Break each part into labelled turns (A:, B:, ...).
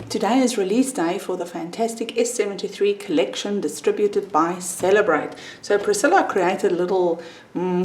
A: Today is release day for the fantastic S73 collection distributed by Celebrate. So Priscilla created a little,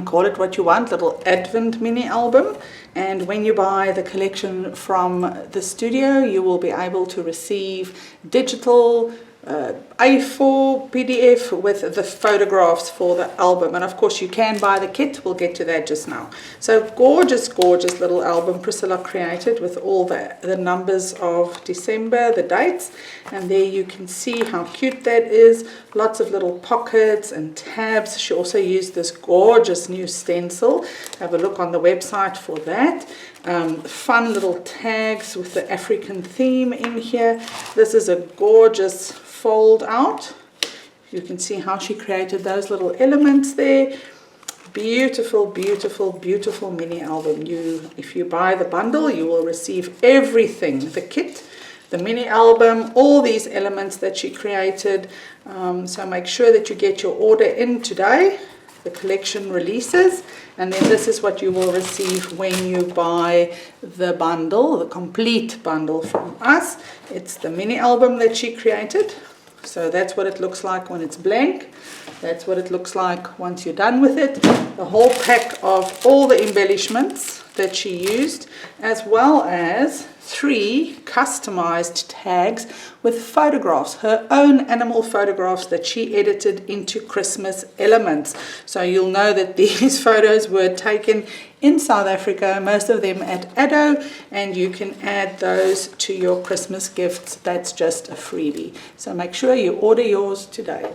A: call it what you want, little advent mini album. And when you buy the collection from the studio, you will be able to receive digital A4 PDF with the photographs for the album, and of course you can buy the kit. We'll get to that just now. So gorgeous little album Priscilla created with all the numbers of December, the dates, and there you can see how cute that is. Lots of little pockets and tabs. She also used this gorgeous new stencil. Have a look on the website for that. Fun little tags with the African theme in here. This is a gorgeous fold out. You can see how she created those little elements there. Beautiful mini album. If you buy the bundle, you will receive everything, the kit, the mini album, all these elements that she created. So make sure that you get your order in today. The collection releases, and then this is what you will receive when you buy the bundle, the complete bundle from us. It's the mini album that she created. So that's what it looks like when it's blank. That's what it looks like once you're done with it. The whole pack of all the embellishments that she used, as well as 3 customized tags with photographs, her own animal photographs that she edited into Christmas elements. So you'll know that these photos were taken in South Africa, most of them at Addo, and you can add those to your Christmas gifts. That's just a freebie. So make sure you order yours today.